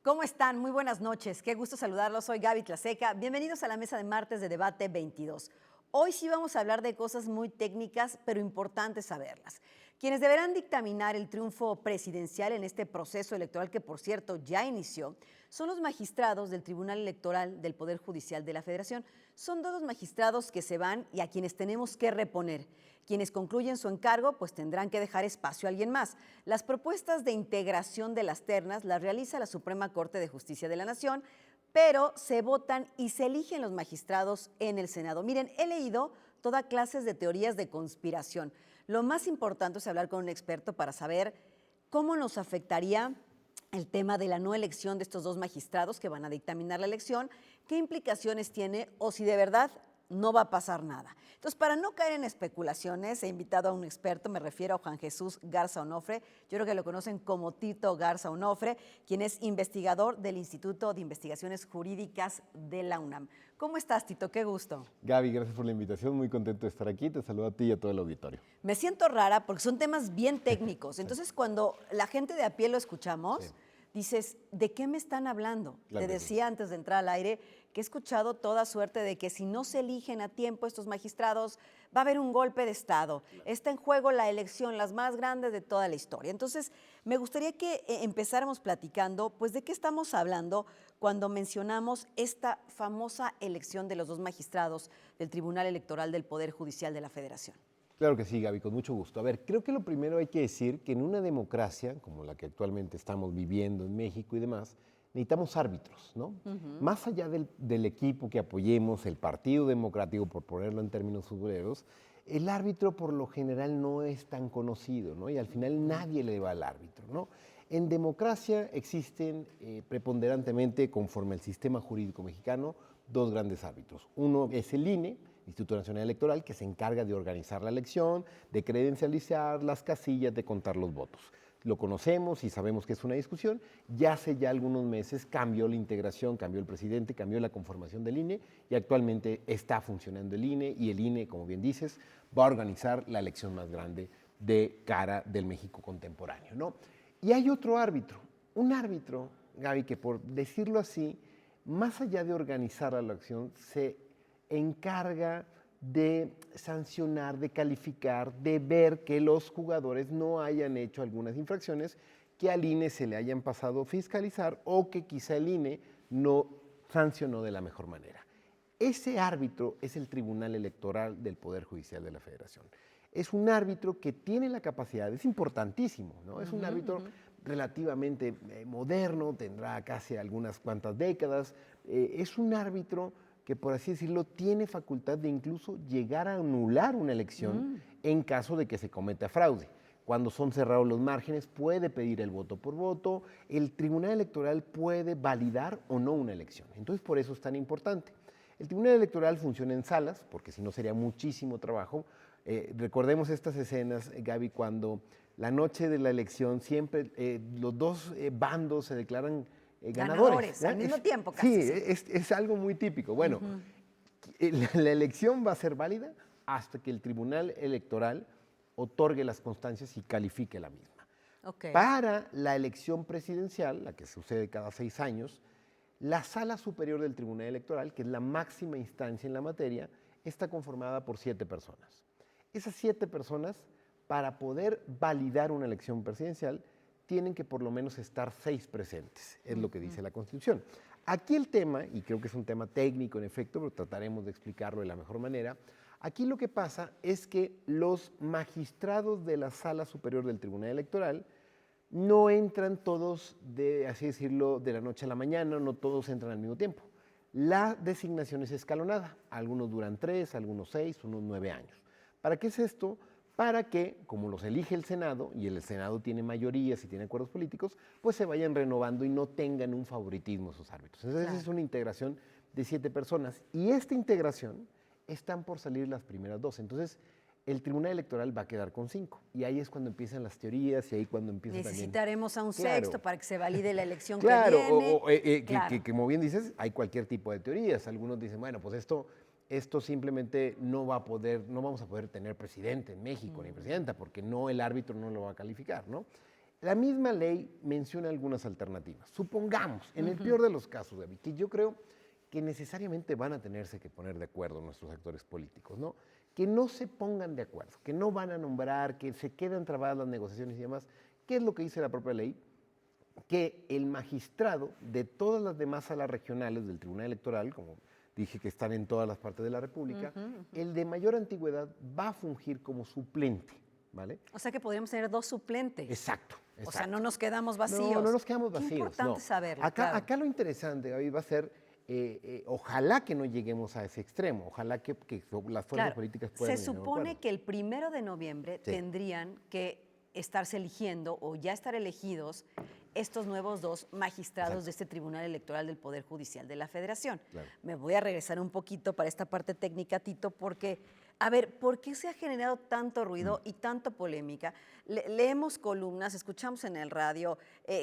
¿Cómo están? Muy buenas noches. Qué gusto saludarlos. Soy Gaby Tlaseca. Bienvenidos a la mesa de martes de Debate 22. Hoy sí vamos a hablar de cosas muy técnicas, pero importantes saberlas. Quienes deberán dictaminar el triunfo presidencial en este proceso electoral, que por cierto ya inició, son los magistrados del Tribunal Electoral del Poder Judicial de la Federación. Son dos los magistrados que se van y a quienes tenemos que reponer. Quienes concluyen su encargo, pues tendrán que dejar espacio a alguien más. Las propuestas de integración de las ternas las realiza la Suprema Corte de Justicia de la Nación, pero se votan y se eligen los magistrados en el Senado. Miren, he leído toda clase de teorías de conspiración. Lo más importante es hablar con un experto para saber cómo nos afectaría el tema de la no elección de estos dos magistrados que van a dictaminar la elección, qué implicaciones tiene o si de verdad no va a pasar nada. Entonces, para no caer en especulaciones, he invitado a un experto, me refiero a Juan Jesús Garza Onofre, yo creo que lo conocen como Tito Garza Onofre, quien es investigador del Instituto de Investigaciones Jurídicas de la UNAM. ¿Cómo estás, Tito? Qué gusto. Gaby, gracias por la invitación, muy contento de estar aquí, te saludo a ti y a todo el auditorio. Me siento rara porque son temas bien técnicos, entonces cuando la gente de a pie lo escuchamos, dices, ¿de qué me están hablando? Claro Te que sí. decía antes de entrar al aire que he escuchado toda suerte de que si no se eligen a tiempo estos magistrados, va a haber un golpe de Estado. Está en juego la elección, las más grandes de toda la historia. Entonces, me gustaría que empezáramos platicando, pues, ¿de qué estamos hablando cuando mencionamos esta famosa elección de los dos magistrados del Tribunal Electoral del Poder Judicial de la Federación? Claro que sí, Gaby, con mucho gusto. A ver, creo que lo primero hay que decir que en una democracia, como la que actualmente estamos viviendo en México y demás, necesitamos árbitros, ¿no? Más allá del equipo que apoyemos, el Partido Democrático, por ponerlo en términos futboleros, el árbitro por lo general no es tan conocido, ¿no? Y al final nadie le va al árbitro, ¿no? En democracia existen preponderantemente, conforme al sistema jurídico mexicano, dos grandes árbitros. Uno es el INE, Instituto Nacional Electoral, que se encarga de organizar la elección, de credencializar las casillas, de contar los votos. Lo conocemos y sabemos que es una discusión. Ya hace ya algunos meses cambió la integración, cambió el presidente, cambió la conformación del INE y actualmente está funcionando el INE y el INE, como bien dices, va a organizar la elección más grande de cara del México contemporáneo, ¿no? Y hay otro árbitro, un árbitro, Gaby, que por decirlo así, más allá de organizar la elección, se encarga de sancionar, de calificar, de ver que los jugadores no hayan hecho algunas infracciones que al INE se le hayan pasado a fiscalizar o que quizá el INE no sancionó de la mejor manera. Ese árbitro es el Tribunal Electoral del Poder Judicial de la Federación. Es un árbitro que tiene la capacidad, es importantísimo, ¿no? Es un árbitro relativamente moderno, tendrá casi algunas cuantas décadas, es un árbitro que, por así decirlo, tiene facultad de incluso llegar a anular una elección en caso de que se cometa fraude. Cuando son cerrados los márgenes, puede pedir el voto por voto, el Tribunal Electoral puede validar o no una elección. Entonces, por eso es tan importante. El Tribunal Electoral funciona en salas, porque si no sería muchísimo trabajo. Recordemos estas escenas, Gaby, cuando la noche de la elección siempre los dos bandos se declaran ganadores. Al mismo tiempo Sí, casi. es algo muy típico. Bueno, la elección va a ser válida hasta que el Tribunal Electoral otorgue las constancias y califique la misma. Okay. Para la elección presidencial, la que sucede cada 6 años, la Sala Superior del Tribunal Electoral, que es la máxima instancia en la materia, está conformada por 7 personas. Esas 7 personas, para poder validar una elección presidencial, tienen que por lo menos estar 6 presentes, es lo que dice la Constitución. Aquí el tema, y creo que es un tema técnico en efecto, pero trataremos de explicarlo de la mejor manera, aquí lo que pasa es que los magistrados de la Sala Superior del Tribunal Electoral no entran todos, así decirlo, de la noche a la mañana, no todos entran al mismo tiempo. La designación es escalonada, algunos duran 3, algunos 6, unos 9 años. ¿Para qué es esto? Para que, como los elige el Senado, y el Senado tiene mayorías y tiene acuerdos políticos, pues se vayan renovando y no tengan un favoritismo esos árbitros. Entonces, claro, es una integración de 7 personas. Y esta integración están por salir las primeras 2. Entonces, el Tribunal Electoral va a quedar con 5. Y ahí es cuando empiezan las teorías y ahí cuando empieza Necesitaremos también... a un sexto para que se valide la elección claro, que viene. Que como bien dices, hay cualquier tipo de teorías. Algunos dicen, bueno, pues esto simplemente no vamos a poder tener presidente en México, ni presidenta, porque el árbitro no lo va a calificar, ¿no? la misma ley menciona algunas alternativas. Supongamos, en el peor de los casos, Gaby, que yo creo que necesariamente van a tenerse que poner de acuerdo nuestros actores políticos, ¿no? Que no se pongan de acuerdo, que no van a nombrar, que se quedan trabadas las negociaciones y demás. ¿Qué es lo que dice la propia ley? Que el magistrado de todas las demás salas regionales del Tribunal Electoral, como dije que están en todas las partes de la República, el de mayor antigüedad va a fungir como suplente, ¿vale? O sea que podríamos tener 2 suplentes. Exacto. O sea, no nos quedamos vacíos. No, no nos quedamos vacíos. Qué importante saberlo. Acá, acá lo interesante, Gaby, va a ser, ojalá que no lleguemos a ese extremo, ojalá que las fuerzas políticas puedan. Se supone que el 1 de noviembre tendrían que estarse eligiendo o ya estar elegidos estos nuevos 2 magistrados de este Tribunal Electoral del Poder Judicial de la Federación. Claro. Me voy a regresar un poquito para esta parte técnica, Tito, porque, a ver, ¿por qué se ha generado tanto ruido y tanta polémica? Leemos columnas, escuchamos en el radio,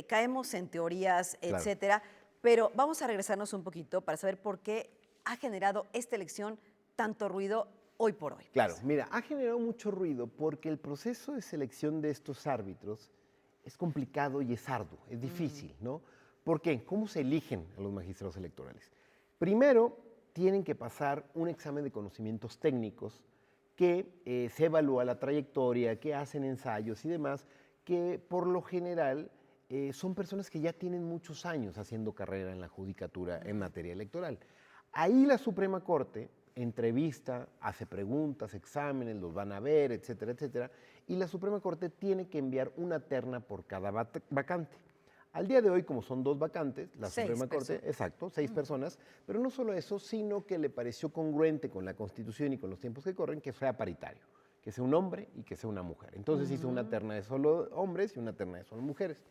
caemos en teorías, etcétera, pero vamos a regresarnos un poquito para saber por qué ha generado esta elección tanto ruido hoy por hoy. Claro, mira, ha generado mucho ruido porque el proceso de selección de estos árbitros es complicado y es arduo, es difícil, ¿no? ¿Por qué? ¿Cómo se eligen a los magistrados electorales? Primero, tienen que pasar un examen de conocimientos técnicos que se evalúa la trayectoria, que hacen ensayos y demás, que por lo general son personas que ya tienen muchos años haciendo carrera en la judicatura en materia electoral. Ahí la Suprema Corte entrevista, hace preguntas, exámenes, los van a ver, etcétera, etcétera, y la Suprema Corte tiene que enviar una terna por cada vacante. Al día de hoy, como son 2 vacantes, la Suprema Corte, exacto, 6 personas, pero no solo eso, sino que le pareció congruente con la Constitución y con los tiempos que corren que sea paritario, que sea un hombre y que sea una mujer. Entonces hizo una terna de solo hombres y una terna de solo mujeres.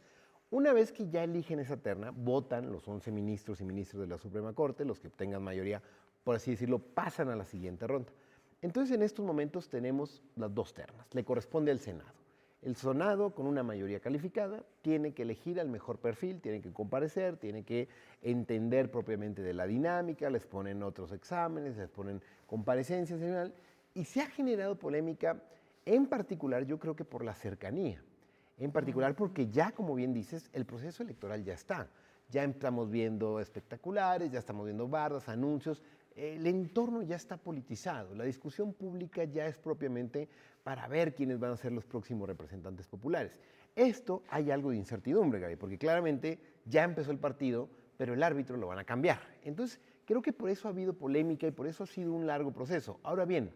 Una vez que ya eligen esa terna, votan los 11 ministros y ministros de la Suprema Corte, los que obtengan mayoría, por así decirlo, pasan a la siguiente ronda. Entonces, en estos momentos tenemos las 2 ternas. Le corresponde al Senado. El Senado, con una mayoría calificada, tiene que elegir al mejor perfil, tiene que comparecer, tiene que entender propiamente de la dinámica, les ponen otros exámenes, les ponen comparecencias en general, y se ha generado polémica, en particular, yo creo que por la cercanía. En particular porque ya, como bien dices, el proceso electoral ya está. Ya estamos viendo espectaculares, ya estamos viendo bardas, anuncios. El entorno ya está politizado. La discusión pública ya es propiamente para ver quiénes van a ser los próximos representantes populares. Esto hay algo de incertidumbre, Gaby, porque claramente ya empezó el partido, pero el árbitro lo van a cambiar. Entonces, creo que por eso ha habido polémica y por eso ha sido un largo proceso. Ahora bien,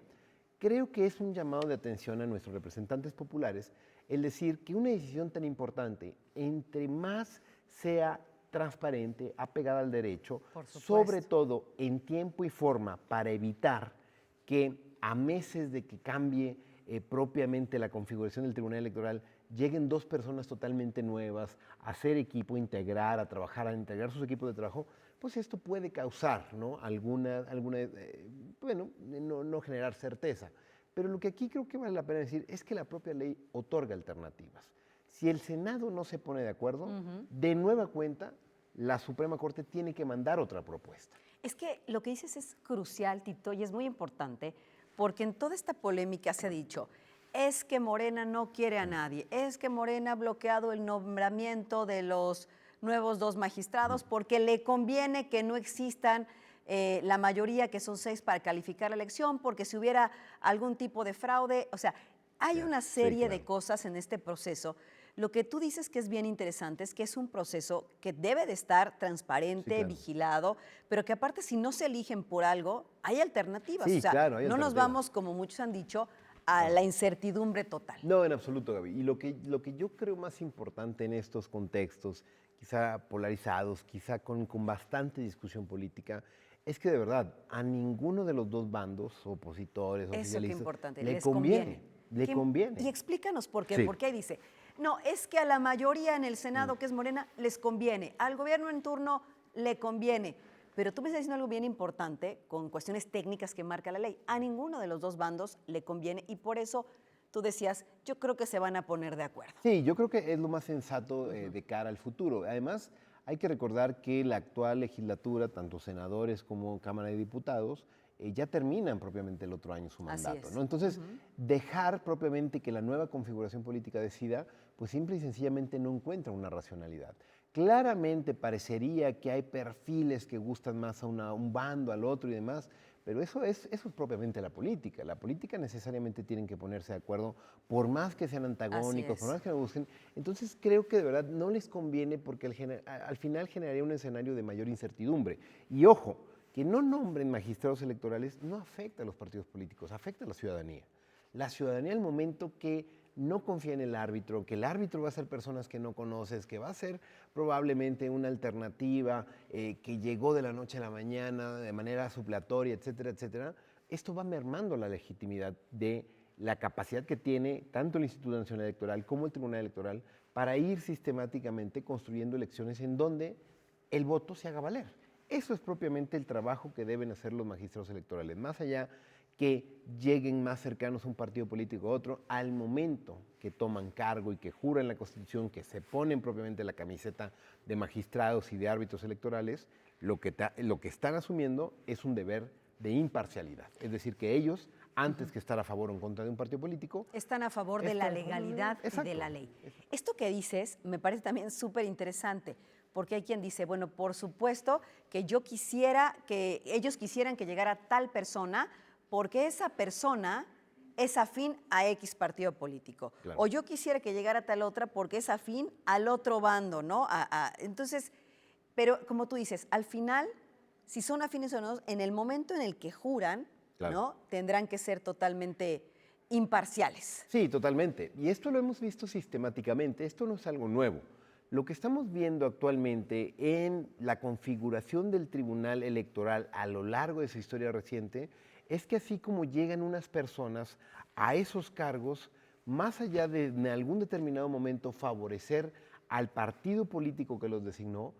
creo que es un llamado de atención a nuestros representantes populares el decir que una decisión tan importante, entre más sea transparente, apegada al derecho, sobre todo en tiempo y forma para evitar que a meses de que cambie propiamente la configuración del Tribunal Electoral, lleguen 2 personas totalmente nuevas a hacer equipo, integrar, a trabajar, a integrar sus equipos de trabajo, pues esto puede causar, ¿no? Bueno, no generar certeza. Pero lo que aquí creo que vale la pena decir es que la propia ley otorga alternativas. Si el Senado no se pone de acuerdo, de nueva cuenta, la Suprema Corte tiene que mandar otra propuesta. Es que lo que dices es crucial, Tito, y es muy importante, porque en toda esta polémica se ha dicho, es que Morena no quiere a nadie, es que Morena ha bloqueado el nombramiento de los nuevos 2 magistrados porque le conviene que no existan la mayoría, que son 6, para calificar la elección, porque si hubiera algún tipo de fraude, o sea, hay una serie de cosas en este proceso. Lo que tú dices que es bien interesante es que es un proceso que debe de estar transparente, vigilado, pero que aparte si no se eligen por algo, hay alternativas. Sí, o sea, claro, hay no nos vamos, como muchos han dicho, a la incertidumbre total. No, en absoluto, Gaby. Y lo que yo creo más importante en estos contextos, quizá polarizados, quizá con bastante discusión política, es que de verdad a ninguno de los 2 bandos, opositores, oficialistas, le conviene. Le conviene. Y explícanos por qué. Porque ahí dice, no, es que a la mayoría en el Senado, que es Morena, les conviene. Al gobierno en turno le conviene. Pero tú me estás diciendo algo bien importante con cuestiones técnicas que marca la ley. A ninguno de los 2 bandos le conviene y por eso tú decías, yo creo que se van a poner de acuerdo. Sí, yo creo que es lo más sensato de cara al futuro. Además, hay que recordar que la actual legislatura, tanto senadores como Cámara de Diputados, ya terminan propiamente el otro año su mandato, ¿no? Entonces, dejar propiamente que la nueva configuración política decida, pues simple y sencillamente no encuentra una racionalidad. Claramente parecería que hay perfiles que gustan más a un bando, al otro y demás, pero eso es propiamente la política. La política necesariamente tienen que ponerse de acuerdo, por más que sean Así antagónicos, por es. más que no busquen. Entonces creo que de verdad no les conviene porque al final generaría un escenario de mayor incertidumbre. Y ojo, que no nombren magistrados electorales no afecta a los partidos políticos, afecta a la ciudadanía. La ciudadanía al momento que no confía en el árbitro, que el árbitro va a ser personas que no conoces, que va a ser probablemente una alternativa que llegó de la noche a la mañana de manera supletoria, etcétera, etcétera, esto va mermando la legitimidad de la capacidad que tiene tanto el Instituto Nacional Electoral como el Tribunal Electoral para ir sistemáticamente construyendo elecciones en donde el voto se haga valer. Eso es propiamente el trabajo que deben hacer los magistrados electorales, más allá que lleguen más cercanos a un partido político u otro, al momento que toman cargo y que juran la Constitución, que se ponen propiamente la camiseta de magistrados y de árbitros electorales, lo que están asumiendo es un deber de imparcialidad. Es decir, que ellos, antes que estar a favor o en contra de un partido político, Están a favor de la legalidad y de la ley. Esto que dices me parece también súper interesante, porque hay quien dice, bueno, por supuesto que ellos quisieran que llegara tal persona, porque esa persona es afín a X partido político. Claro. O yo quisiera que llegara tal otra porque es afín al otro bando, ¿no? Entonces, pero como tú dices, al final, si son afines o no, en el momento en el que juran, Claro. ¿no? Tendrán que ser totalmente imparciales. Sí, totalmente. Y esto lo hemos visto sistemáticamente. Esto no es algo nuevo. Lo que estamos viendo actualmente en la configuración del Tribunal Electoral a lo largo de su historia reciente es que así como llegan unas personas a esos cargos, más allá de en algún determinado momento favorecer al partido político que los designó,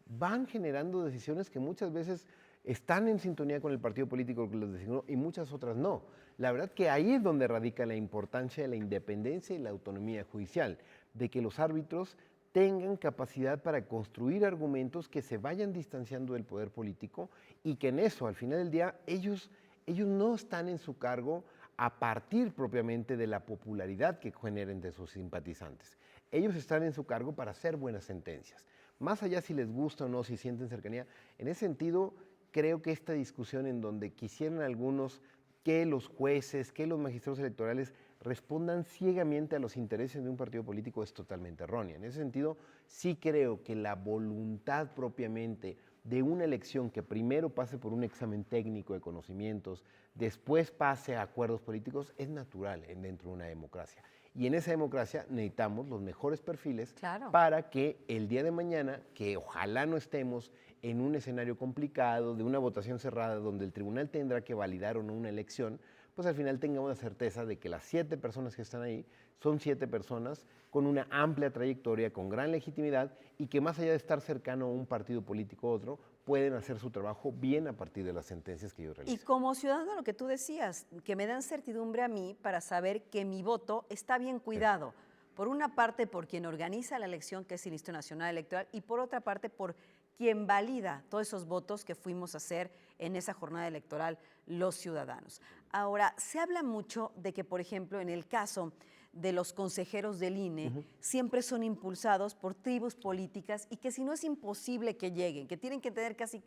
van generando decisiones que muchas veces están en sintonía con el partido político que los designó y muchas otras no. La verdad que ahí es donde radica la importancia de la independencia y la autonomía judicial, de que los árbitros tengan capacidad para construir argumentos que se vayan distanciando del poder político y que en eso, al final del día, ellos no están en su cargo a partir propiamente de la popularidad que generen de sus simpatizantes. Ellos están en su cargo para hacer buenas sentencias. Más allá si les gusta o no, si sienten cercanía, en ese sentido creo que esta discusión en donde quisieran algunos que los jueces, que los magistrados electorales respondan ciegamente a los intereses de un partido político es totalmente errónea. En ese sentido, sí creo que la voluntad propiamente de una elección que primero pase por un examen técnico de conocimientos, después pase a acuerdos políticos, es natural dentro de una democracia. Y en esa democracia necesitamos los mejores perfiles para que el día de mañana, que ojalá no estemos en un escenario complicado, de una votación cerrada, donde el tribunal tendrá que validar o no una elección, pues al final tengamos la certeza de que las 7 personas que están ahí son 7 personas con una amplia trayectoria, con gran legitimidad y que más allá de estar cercano a un partido político u otro, pueden hacer su trabajo bien a partir de las sentencias que ellos realizan. Y como ciudadano, lo que tú decías, que me dan certidumbre a mí para saber que mi voto está bien cuidado. Por una parte, por quien organiza la elección, que es el Instituto Nacional Electoral, y por otra parte, por quien valida todos esos votos que fuimos a hacer en esa jornada electoral los ciudadanos. Ahora, se habla mucho de que, por ejemplo, en el caso de los consejeros del INE, siempre son impulsados por tribus políticas y que si no es imposible que lleguen, que tienen que tener casi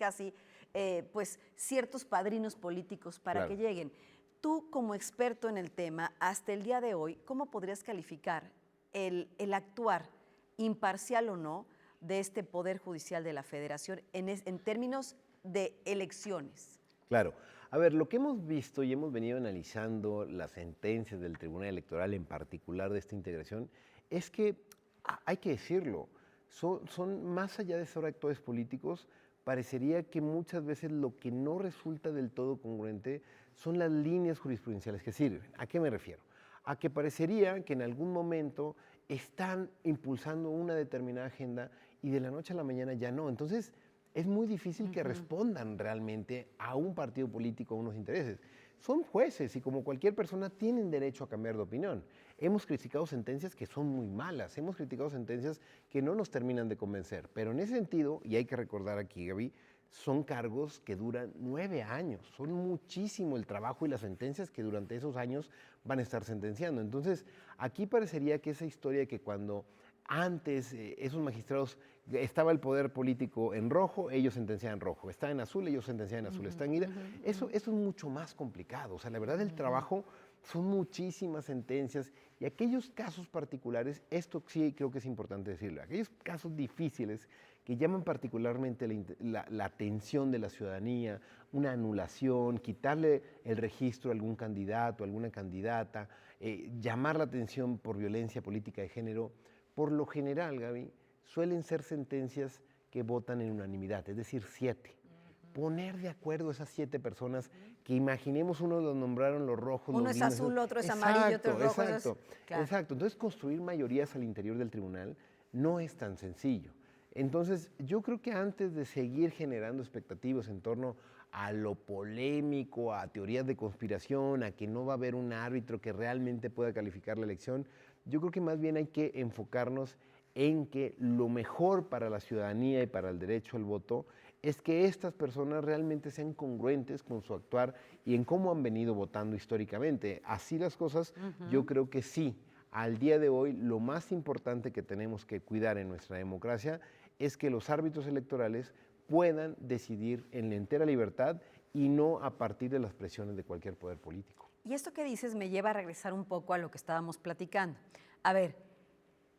pues ciertos padrinos políticos para que lleguen. Tú, como experto en el tema, hasta el día de hoy, ¿cómo podrías calificar el actuar imparcial o no de este Poder Judicial de la Federación en términos de elecciones? Claro. A ver, lo que hemos visto y hemos venido analizando las sentencias del Tribunal Electoral, en particular de esta integración, es que, hay que decirlo, son más allá de ser actores políticos, parecería que muchas veces lo que no resulta del todo congruente son las líneas jurisprudenciales que sirven. ¿A qué me refiero? A que parecería que en algún momento están impulsando una determinada agenda y de la noche a la mañana ya no. Entonces, es muy difícil que respondan realmente a un partido político, a unos intereses. Son jueces y como cualquier persona tienen derecho a cambiar de opinión. Hemos criticado sentencias que son muy malas, hemos criticado sentencias que no nos terminan de convencer, pero en ese sentido, y hay que recordar aquí, Gaby, son cargos que duran 9 años. Son muchísimo el trabajo y las sentencias que durante esos años van a estar sentenciando. Entonces, aquí parecería que esa historia de que cuando antes esos magistrados estaba el poder político en rojo, ellos sentenciaban en rojo. Está en azul, ellos sentenciaban en azul. Está en ida. Eso es mucho más complicado. O sea, la verdad, el trabajo son muchísimas sentencias y aquellos casos particulares, esto sí creo que es importante decirlo, aquellos casos difíciles que llaman particularmente la atención de la ciudadanía, una anulación, quitarle el registro a algún candidato, a alguna candidata, llamar la atención por violencia política de género, por lo general, Gaby, suelen ser sentencias que votan en unanimidad, es decir, 7. Poner de acuerdo a esas 7 personas, que imaginemos uno los nombraron los rojos, Uno los es lindos, azul, otro es amarillo, otro es rojo. Exacto, Claro. exacto. Entonces, construir mayorías al interior del tribunal no es tan sencillo. Entonces, yo creo que antes de seguir generando expectativas en torno a lo polémico, a teorías de conspiración, a que no va a haber un árbitro que realmente pueda calificar la elección, yo creo que más bien hay que enfocarnos en que lo mejor para la ciudadanía y para el derecho al voto es que estas personas realmente sean congruentes con su actuar y en cómo han venido votando históricamente. Así las cosas, yo creo que sí. Al día de hoy, lo más importante que tenemos que cuidar en nuestra democracia es que los árbitros electorales puedan decidir en la entera libertad y no a partir de las presiones de cualquier poder político. Y esto que dices me lleva a regresar un poco a lo que estábamos platicando. A ver,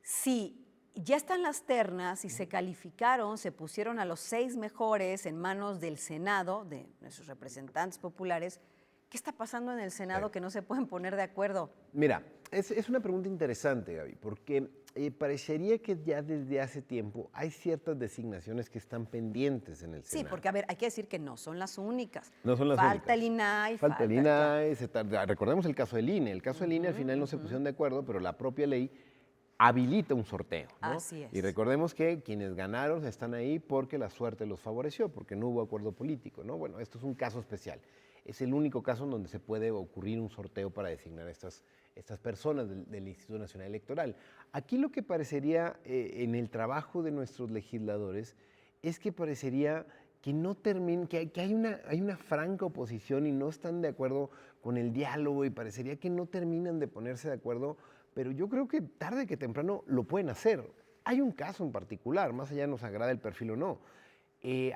si ya están las ternas y se calificaron, se pusieron a los 6 mejores en manos del Senado, de nuestros representantes populares, ¿qué está pasando en el Senado que no se pueden poner de acuerdo? Mira, es una pregunta interesante, Gaby, porque parecería que ya desde hace tiempo hay ciertas designaciones que están pendientes en el Senado. Sí, porque a ver, hay que decir que no son las únicas. No son las falta únicas. El INAI. Falta el INAI. Recordemos el caso del INE. El caso del INE al final no se pusieron de acuerdo, pero la propia ley habilita un sorteo, ¿no? Así es. Y recordemos que quienes ganaron están ahí porque la suerte los favoreció, porque no hubo acuerdo político, ¿no? Bueno, esto es un caso especial. Es el único caso en donde se puede ocurrir un sorteo para designar estas personas del Instituto Nacional Electoral. Aquí lo que parecería en el trabajo de nuestros legisladores es que parecería que no termina, que hay una franca oposición y no están de acuerdo con el diálogo y parecería que no terminan de ponerse de acuerdo, pero yo creo que tarde que temprano lo pueden hacer. Hay un caso en particular, más allá nos agrada el perfil o no.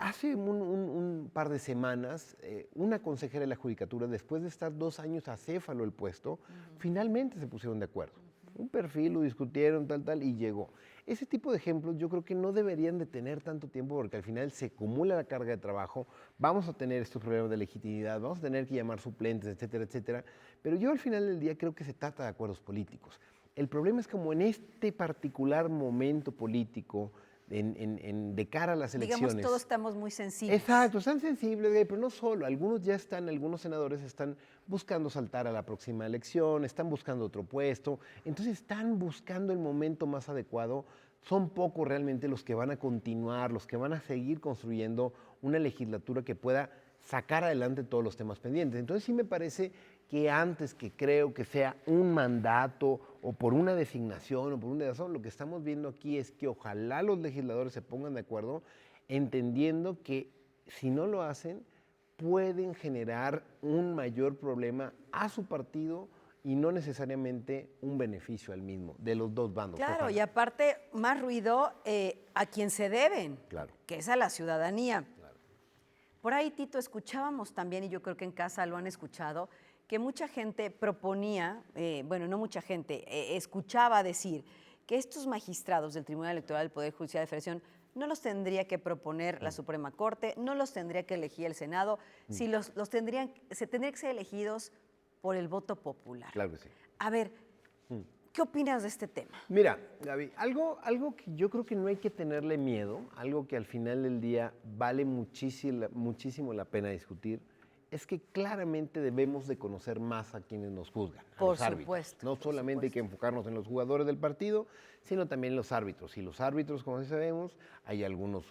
Hace un par de semanas, una consejera de la Judicatura, después de estar 2 años acéfalo el puesto, finalmente se pusieron de acuerdo. Un perfil, lo discutieron, tal, y llegó. Ese tipo de ejemplos yo creo que no deberían de tener tanto tiempo porque al final se acumula la carga de trabajo, vamos a tener estos problemas de legitimidad, vamos a tener que llamar suplentes, etcétera, etcétera. Pero yo al final del día creo que se trata de acuerdos políticos. El problema es como en este particular momento político, de cara a las elecciones. Digamos, todos estamos muy sensibles. Exacto, están sensibles, pero no solo. Algunos senadores están buscando saltar a la próxima elección, están buscando otro puesto, entonces están buscando el momento más adecuado. Son pocos realmente los que van a continuar, los que van a seguir construyendo una legislatura que pueda sacar adelante todos los temas pendientes. Entonces sí me parece que antes que creo que sea un mandato o por una designación o por una razón, lo que estamos viendo aquí es que ojalá los legisladores se pongan de acuerdo entendiendo que si no lo hacen pueden generar un mayor problema a su partido y no necesariamente un beneficio al mismo, de los dos bandos. Claro, ojalá. y aparte más ruido a quien se deben, Claro. que es a la ciudadanía. Claro. Por ahí, Tito, escuchábamos también, y yo creo que en casa lo han escuchado, que mucha gente proponía, bueno, no mucha gente, escuchaba decir que estos magistrados del Tribunal Electoral del Poder Judicial de Federación no los tendría que proponer la Suprema Corte, no los tendría que elegir el Senado, si se tendrían que ser elegidos por el voto popular. Claro que sí. A ver, ¿qué opinas de este tema? Mira, Gaby, algo que yo creo que no hay que tenerle miedo, algo que al final del día vale muchísimo la pena discutir, es que claramente debemos de conocer más a quienes nos juzgan, a los árbitros. Supuesto, no solamente hay que enfocarnos en los jugadores del partido, sino también en los árbitros. Y los árbitros, como sabemos, hay algunos,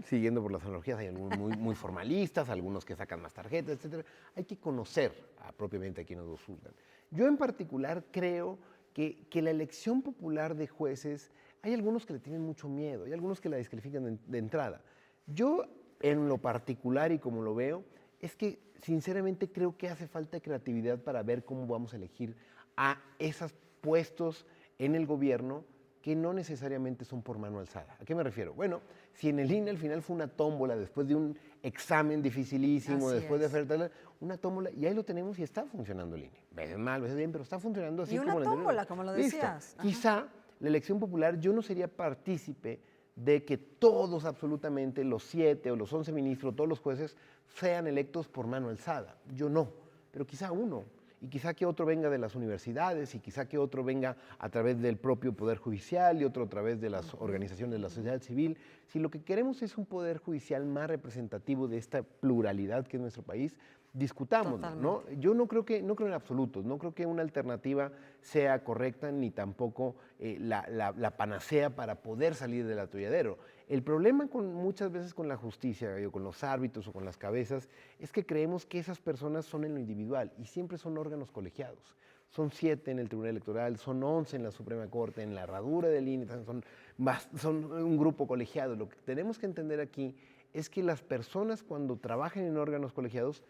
siguiendo por las analogías, hay algunos muy formalistas, algunos que sacan más tarjetas, etcétera. Hay que conocer propiamente a quienes nos juzgan. Yo en particular creo que la elección popular de jueces, hay algunos que le tienen mucho miedo, hay algunos que la descalifican de entrada. Yo en lo particular y como lo veo, es que sinceramente creo que hace falta creatividad para ver cómo vamos a elegir a esos puestos en el gobierno que no necesariamente son por mano alzada. ¿A qué me refiero? Bueno, si en el INE al final fue una tómbola, después de un examen dificilísimo, Así después de es. hacer una tómbola, y ahí lo tenemos y está funcionando el INE. Veces mal, veces bien, pero está funcionando así Y una como lo anterior. tómbola, como lo Listo. decías. Ajá. Quizá la elección popular yo no sería partícipe de que todos absolutamente, los 7 o los 11 ministros, todos los jueces, sean electos por mano alzada. Yo no, pero quizá uno. Y quizá que otro venga de las universidades, y quizá que otro venga a través del propio Poder Judicial y otro a través de las organizaciones de la sociedad civil. Si lo que queremos es un Poder Judicial más representativo de esta pluralidad que es nuestro país, discutámoslo, ¿no? Yo no creo en absolutos, no creo que una alternativa sea correcta ni tampoco la panacea para poder salir del atolladero. El problema muchas veces con la justicia, con los árbitros o con las cabezas, es que creemos que esas personas son en lo individual y siempre son órganos colegiados. Son 7 en el Tribunal Electoral, son 11 en la Suprema Corte, en la herradura del INE, son un grupo colegiado. Lo que tenemos que entender aquí es que las personas cuando trabajan en órganos colegiados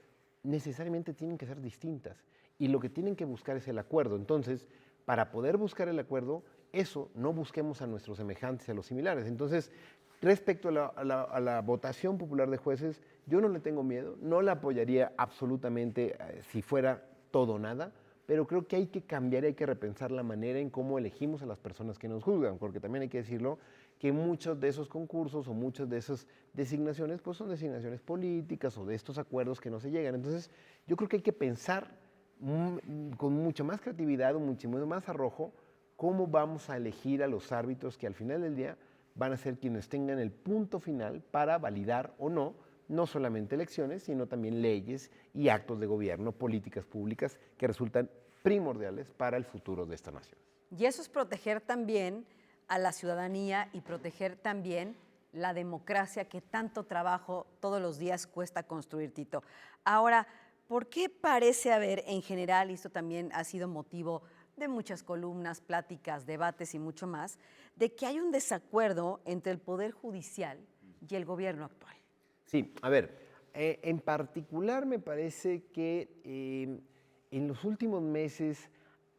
necesariamente tienen que ser distintas y lo que tienen que buscar es el acuerdo. Entonces, para poder buscar el acuerdo, eso no busquemos a nuestros semejantes, a los similares. Entonces, respecto a la votación popular de jueces, yo no le tengo miedo, no la apoyaría absolutamente si fuera todo o nada, pero creo que hay que cambiar y hay que repensar la manera en cómo elegimos a las personas que nos juzgan, porque también hay que decirlo que muchos de esos concursos o muchas de esas designaciones pues son designaciones políticas o de estos acuerdos que no se llegan. Entonces, yo creo que hay que pensar con mucha más creatividad o mucho más arrojo cómo vamos a elegir a los árbitros que al final del día van a ser quienes tengan el punto final para validar o no, no solamente elecciones, sino también leyes y actos de gobierno, políticas públicas que resultan primordiales para el futuro de esta nación. Y eso es proteger también a la ciudadanía y proteger también la democracia que tanto trabajo todos los días cuesta construir, Tito. Ahora, ¿por qué parece haber en general, y esto también ha sido motivo de muchas columnas, pláticas, debates y mucho más, de que hay un desacuerdo entre el Poder Judicial y el gobierno actual? Sí, a ver, en particular me parece que en los últimos meses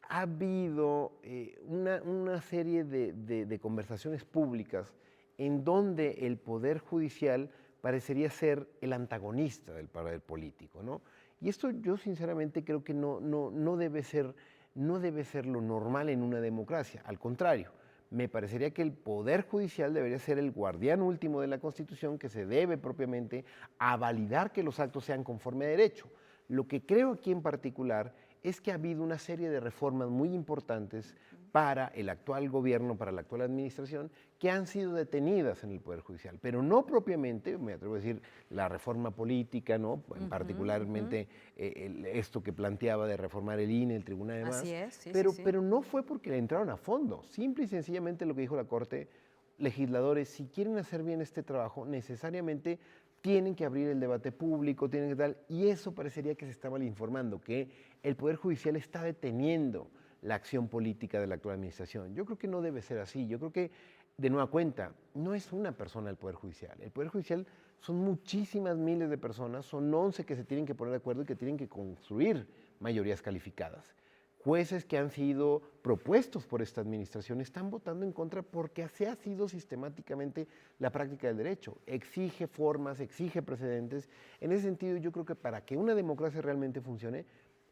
ha habido una serie de conversaciones públicas en donde el Poder Judicial parecería ser el antagonista del poder político, ¿no? Y esto yo sinceramente creo que no debe ser lo normal en una democracia, al contrario. Me parecería que el Poder Judicial debería ser el guardián último de la Constitución que se debe propiamente a validar que los actos sean conforme a derecho. Lo que creo aquí en particular es que ha habido una serie de reformas muy importantes para el actual gobierno, para la actual administración, que han sido detenidas en el Poder Judicial, pero no propiamente, me atrevo a decir, la reforma política, ¿no? Particularmente esto que planteaba de reformar el INE, el tribunal y demás. Así es, sí, pero, sí, sí. pero no fue porque le entraron a fondo, simple y sencillamente lo que dijo la Corte, legisladores, si quieren hacer bien este trabajo, necesariamente tienen que abrir el debate público, tienen que tal, y eso parecería que se está mal informando, que el Poder Judicial está deteniendo la acción política de la actual administración. Yo creo que no debe ser así, yo creo que, de nueva cuenta, no es una persona el Poder Judicial. El Poder Judicial son muchísimas miles de personas, son 11 que se tienen que poner de acuerdo y que tienen que construir mayorías calificadas. Jueces que han sido propuestos por esta administración están votando en contra porque así ha sido sistemáticamente la práctica del derecho. Exige formas, exige precedentes. En ese sentido, yo creo que para que una democracia realmente funcione,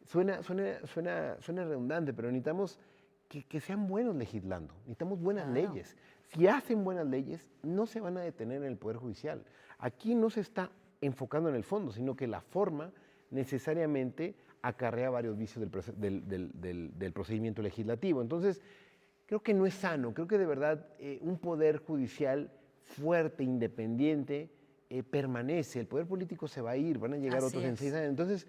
suena redundante, pero necesitamos que sean buenos legislando, necesitamos buenas leyes. Si hacen buenas leyes, no se van a detener en el Poder Judicial. Aquí no se está enfocando en el fondo, sino que la forma necesariamente acarrea varios vicios del procedimiento legislativo. Entonces, creo que no es sano, creo que de verdad un poder judicial fuerte, independiente, permanece, el poder político se va a ir, van a llegar otros en 6 años. Entonces,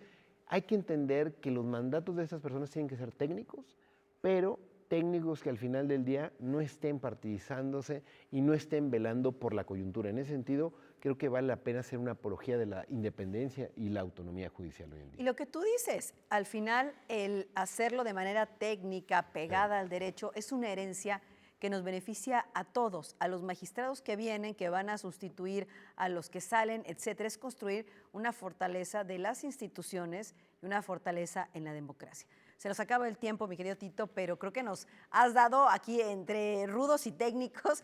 hay que entender que los mandatos de estas personas tienen que ser técnicos, pero técnicos que al final del día no estén partidizándose y no estén velando por la coyuntura. En ese sentido, creo que vale la pena hacer una apología de la independencia y la autonomía judicial hoy en día. Y lo que tú dices, al final el hacerlo de manera técnica, pegada al derecho, es una herencia que nos beneficia a todos, a los magistrados que vienen, que van a sustituir a los que salen, etcétera. Es construir una fortaleza de las instituciones y una fortaleza en la democracia. Se nos acaba el tiempo, mi querido Tito, pero creo que nos has dado aquí, entre rudos y técnicos,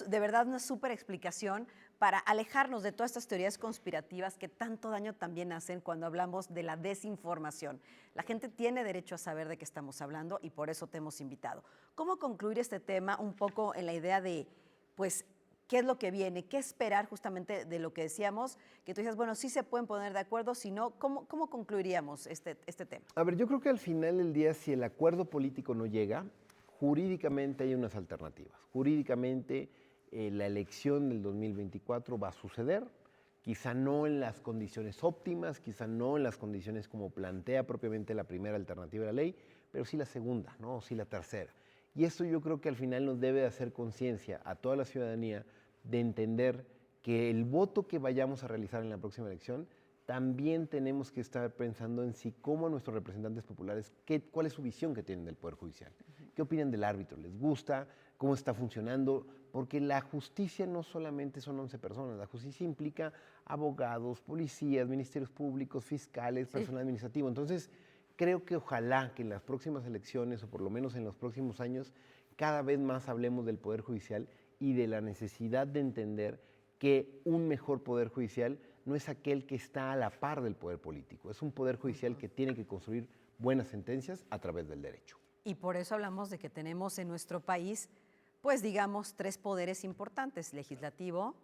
de verdad una súper explicación para alejarnos de todas estas teorías conspirativas que tanto daño también hacen cuando hablamos de la desinformación. La gente tiene derecho a saber de qué estamos hablando y por eso te hemos invitado. ¿Cómo concluir este tema un poco en la idea de, pues, qué es lo que viene, qué esperar justamente de lo que decíamos, que tú dices, bueno, sí se pueden poner de acuerdo, si no, ¿cómo concluiríamos este tema? A ver, yo creo que al final del día, si el acuerdo político no llega, jurídicamente hay unas alternativas. Jurídicamente, la elección del 2024 va a suceder, quizá no en las condiciones óptimas, quizá no en las condiciones como plantea propiamente la primera alternativa de la ley, pero sí la segunda, ¿no? O sí la tercera. Y esto yo creo que al final nos debe de hacer conciencia a toda la ciudadanía de entender que el voto que vayamos a realizar en la próxima elección, también tenemos que estar pensando en si cómo nuestros representantes populares, cuál es su visión que tienen del Poder Judicial, qué opinan del árbitro, les gusta, cómo está funcionando, porque la justicia no solamente son 11 personas, la justicia implica abogados, policías, ministerios públicos, fiscales, personal administrativo. Entonces, creo que ojalá que en las próximas elecciones, o por lo menos en los próximos años, cada vez más hablemos del Poder Judicial y de la necesidad de entender que un mejor Poder Judicial no es aquel que está a la par del poder político, es un Poder Judicial que tiene que construir buenas sentencias a través del derecho. Y por eso hablamos de que tenemos en nuestro país, pues digamos, 3 poderes importantes: legislativo,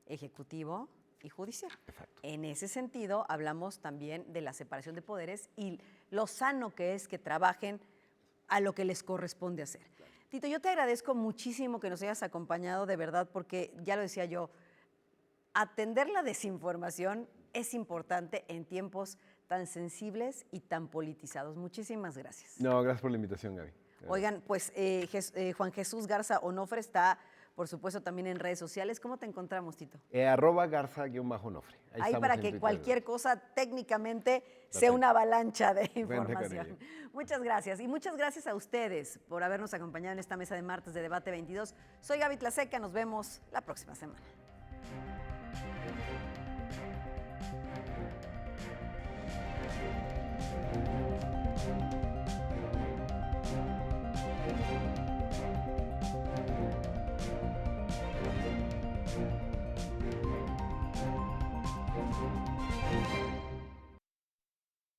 ejecutivo y judicial. Exacto. En ese sentido, hablamos también de la separación de poderes y lo sano que es que trabajen a lo que les corresponde hacer. Claro. Tito, yo te agradezco muchísimo que nos hayas acompañado, de verdad, porque ya lo decía yo, atender la desinformación es importante en tiempos tan sensibles y tan politizados. Muchísimas gracias. No, gracias por la invitación, Gaby. Gracias. Oigan, pues Juan Jesús Garza Onofre está, por supuesto, también en redes sociales. ¿Cómo te encontramos, Tito? @Garza_Onofre. Ahí para que cualquier cosa técnicamente sea una avalancha de información. Muchas gracias. Y muchas gracias a ustedes por habernos acompañado en esta mesa de martes de Debate 22. Soy Gaby Tlaseca. Nos vemos la próxima semana.